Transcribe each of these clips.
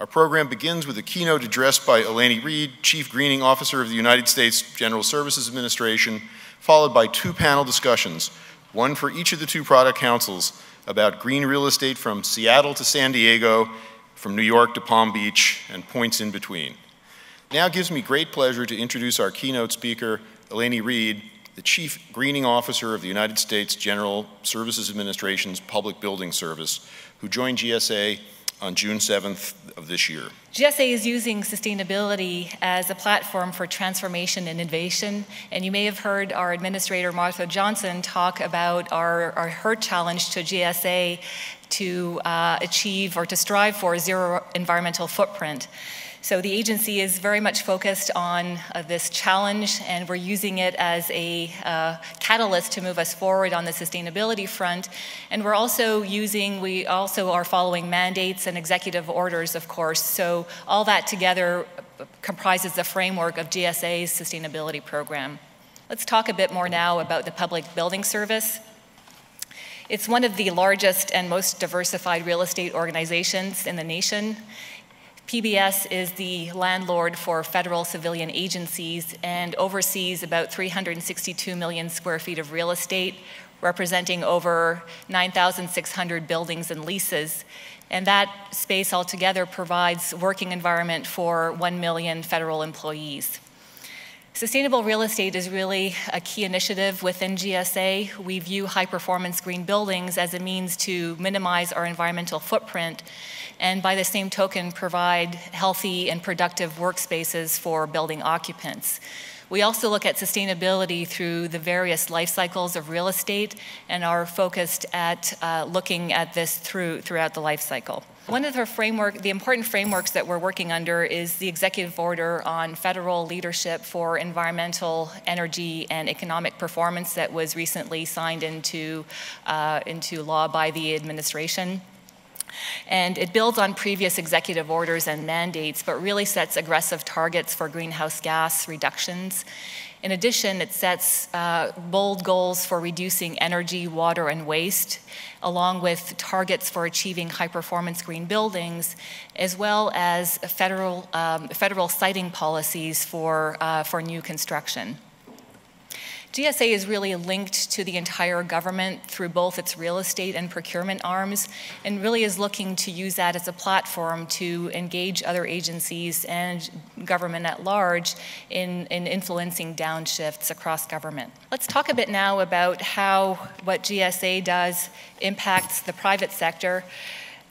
Our program begins with a keynote address by Eleni Reed, Chief Greening Officer of the United States General Services Administration, followed by 2 panel discussions, one for each of the 2 product councils, about green real estate from Seattle to San Diego, from New York to Palm Beach, and points in between. Now it gives me great pleasure to introduce our keynote speaker, Eleni Reed, the Chief Greening Officer of the United States General Services Administration's Public Building Service, who joined GSA on June 7th of this year. GSA is using sustainability as a platform for transformation and innovation, and you may have heard our administrator, Martha Johnson, talk about her challenge to GSA to achieve or to strive for zero environmental footprint. So the agency is very much focused on this challenge, and we're using it as a catalyst to move us forward on the sustainability front. And we also are following mandates and executive orders, of course. So all that together comprises the framework of GSA's sustainability program. Let's talk a bit more now about the Public Building Service. It's one of the largest and most diversified real estate organizations in the nation. PBS is the landlord for federal civilian agencies and oversees about 362 million square feet of real estate, representing over 9,600 buildings and leases. And that space altogether provides working environment for 1 million federal employees. Sustainable real estate is really a key initiative within GSA. We view high-performance green buildings as a means to minimize our environmental footprint, and by the same token, provide healthy and productive workspaces for building occupants. We also look at sustainability through the various life cycles of real estate and are focused at looking at this throughout the life cycle. One of the important frameworks that we're working under is the Executive Order on Federal Leadership for Environmental, Energy, and Economic Performance that was recently signed into law by the administration. And it builds on previous executive orders and mandates, but really sets aggressive targets for greenhouse gas reductions. In addition, it sets bold goals for reducing energy, water, and waste, along with targets for achieving high-performance green buildings, as well as federal siting policies for new construction. GSA is really linked to the entire government through both its real estate and procurement arms, and really is looking to use that as a platform to engage other agencies and government at large in influencing downshifts across government. Let's talk a bit now about how what GSA does impacts the private sector.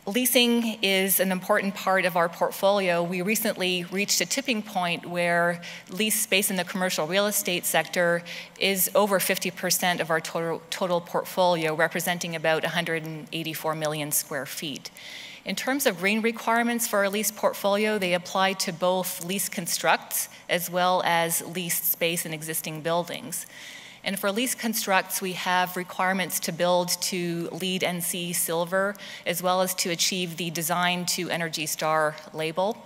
Leasing is an important part of our portfolio. We recently reached a tipping point where leased space in the commercial real estate sector is over 50% of our total portfolio, representing about 184 million square feet. In terms of green requirements for our leased portfolio, they apply to both leased constructs as well as leased space in existing buildings. And for lease constructs, we have requirements to build to LEED NC Silver, as well as to achieve the Design to Energy Star label.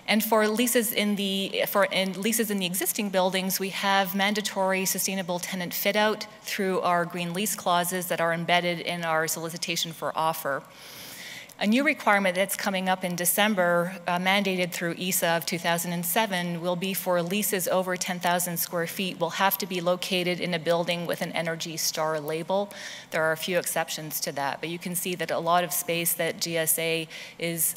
And for leases in the existing buildings, we have mandatory sustainable tenant fit-out through our green lease clauses that are embedded in our solicitation for offer. A new requirement that's coming up in December, mandated through ESA of 2007, will be for leases over 10,000 square feet will have to be located in a building with an Energy Star label. There are a few exceptions to that, but you can see that a lot of space that GSA is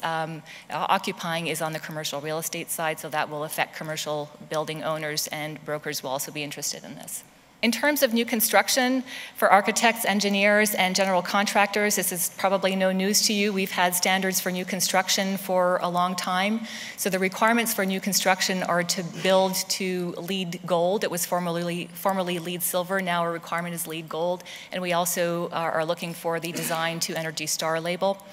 occupying is on the commercial real estate side, so that will affect commercial building owners, and brokers will also be interested in this. In terms of new construction, for architects, engineers, and general contractors, this is probably no news to you. We've had standards for new construction for a long time. So the requirements for new construction are to build to LEED Gold. It was formerly LEED Silver. Now our requirement is LEED Gold. And we also are looking for the Design to Energy Star label.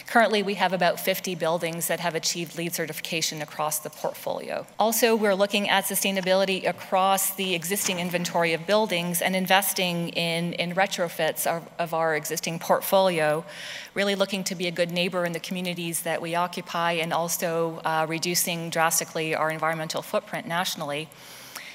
Currently, we have about 50 buildings that have achieved LEED certification across the portfolio. Also, we're looking at sustainability across the existing inventory of buildings and investing in retrofits of our existing portfolio, really looking to be a good neighbor in the communities that we occupy, and also reducing drastically our environmental footprint nationally.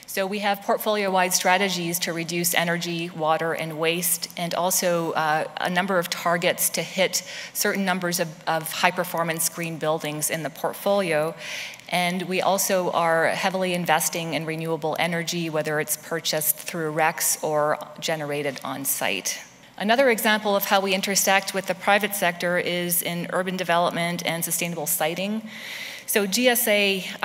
So we have portfolio-wide strategies to reduce energy, water, and waste, and also a number of targets to hit certain numbers of high-performance green buildings in the portfolio. And we also are heavily investing in renewable energy, whether it's purchased through RECs or generated on site. Another example of how we intersect with the private sector is in urban development and sustainable siting. So GSA,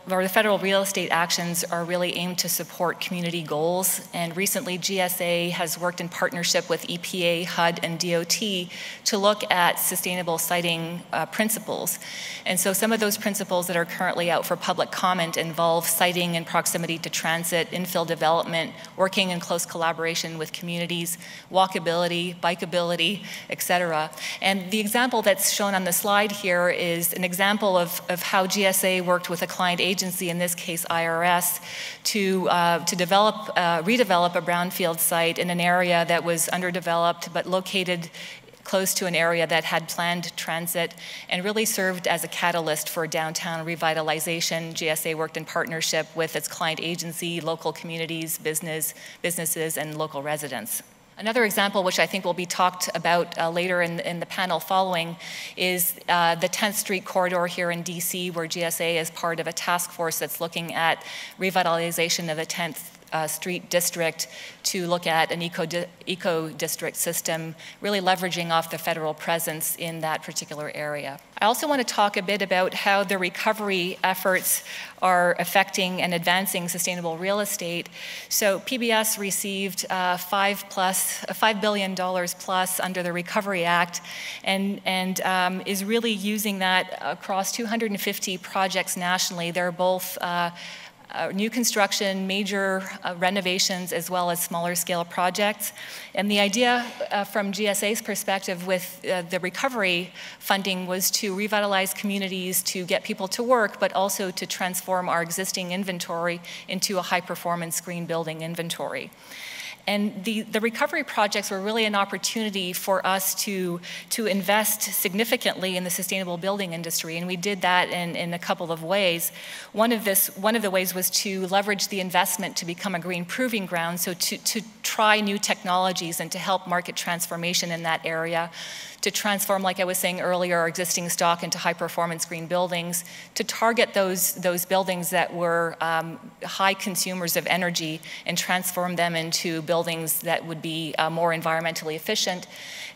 the federal real estate actions are really aimed to support community goals, and recently GSA has worked in partnership with EPA, HUD, and DOT to look at sustainable siting principles. And so some of those principles that are currently out for public comment involve siting in proximity to transit, infill development, working in close collaboration with communities, walkability, bikeability, et cetera. And the example that's shown on the slide here is an example of how GSA worked with a client agency, in this case IRS, to redevelop a brownfield site in an area that was underdeveloped but located close to an area that had planned transit and really served as a catalyst for downtown revitalization. GSA worked in partnership with its client agency, local communities, businesses, and local residents. Another example, which I think will be talked about later in the panel following, is the 10th Street corridor here in DC, where GSA is part of a task force that's looking at revitalization of the 10th Street district to look at an eco-district system, really leveraging off the federal presence in that particular area. I also want to talk a bit about how the recovery efforts are affecting and advancing sustainable real estate. So PBS received $5 billion plus under the Recovery Act, and is really using that across 250 projects nationally. They're both new construction, major renovations, as well as smaller scale projects. And the idea from GSA's perspective with the recovery funding was to revitalize communities, to get people to work, but also to transform our existing inventory into a high performance green building inventory. And the recovery projects were really an opportunity for us to invest significantly in the sustainable building industry, and we did that in a couple of ways. One of the ways was to leverage the investment to become a green proving ground, so to try new technologies and to help market transformation in that area, to transform, like I was saying earlier, our existing stock into high-performance green buildings, to target those buildings that were high consumers of energy and transform them into buildings that would be more environmentally efficient,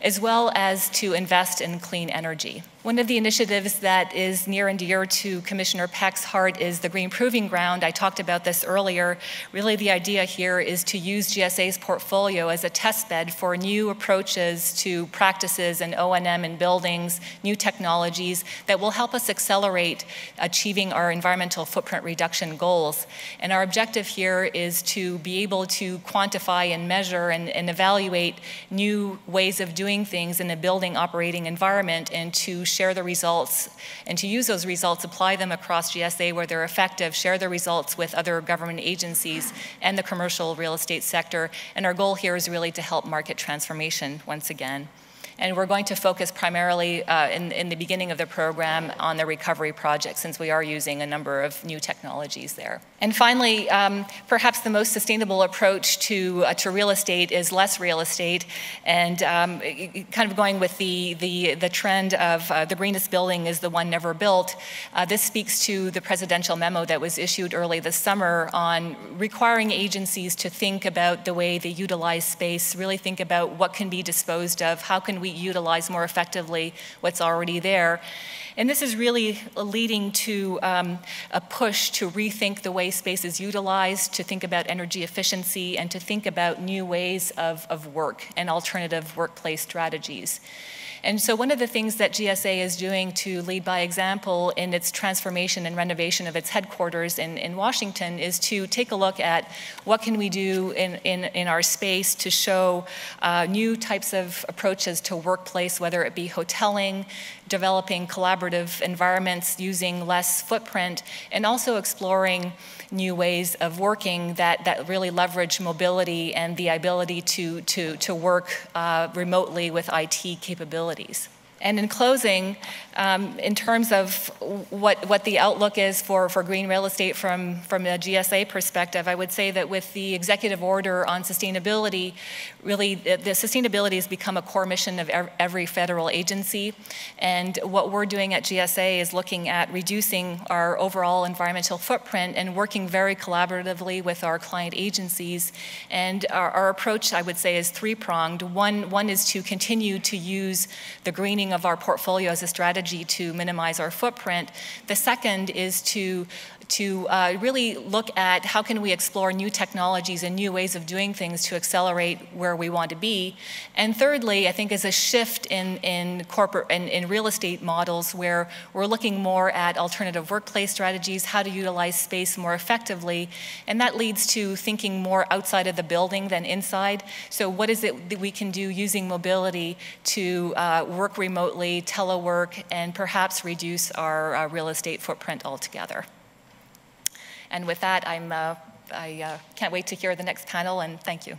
as well as to invest in clean energy. One of the initiatives that is near and dear to Commissioner Peck's heart is the Green Proving Ground. I talked about this earlier. Really, the idea here is to use GSA's portfolio as a test bed for new approaches to practices and O&M in buildings, new technologies that will help us accelerate achieving our environmental footprint reduction goals. And our objective here is to be able to quantify and measure and evaluate new ways of doing things in a building operating environment, and to share the results and to use those results, apply them across GSA where they're effective, share the results with other government agencies and the commercial real estate sector. And our goal here is really to help market transformation once again. And we're going to focus primarily in the beginning of the program on the recovery project, since we are using a number of new technologies there. And finally, perhaps the most sustainable approach to real estate is less real estate, and kind of going with the trend of the greenest building is the one never built. This speaks to the presidential memo that was issued early this summer on requiring agencies to think about the way they utilize space, really think about what can be disposed of, how can we utilize more effectively what's already there. And this is really leading to a push to rethink the way space is utilized, to think about energy efficiency, and to think about new ways of work and alternative workplace strategies. And so one of the things that GSA is doing to lead by example in its transformation and renovation of its headquarters in Washington is to take a look at what can we do in our space to show new types of approaches to workplace, whether it be hoteling, developing collaborative environments using less footprint, and also exploring new ways of working that really leverage mobility and the ability to work remotely with IT capabilities. And in closing, in terms of what the outlook is for green real estate from a GSA perspective, I would say that with the executive order on sustainability, really the sustainability has become a core mission of every federal agency. And what we're doing at GSA is looking at reducing our overall environmental footprint and working very collaboratively with our client agencies. And our approach, I would say, is three-pronged. One is to continue to use the greening of our portfolio as a strategy to minimize our footprint. The second is to really look at how can we explore new technologies and new ways of doing things to accelerate where we want to be. And thirdly, I think is a shift in corporate and in real estate models where we're looking more at alternative workplace strategies, how to utilize space more effectively, and that leads to thinking more outside of the building than inside. So what is it that we can do using mobility to work remotely, telework, and perhaps reduce our real estate footprint altogether? And with that, I can't wait to hear the next panel, and thank you.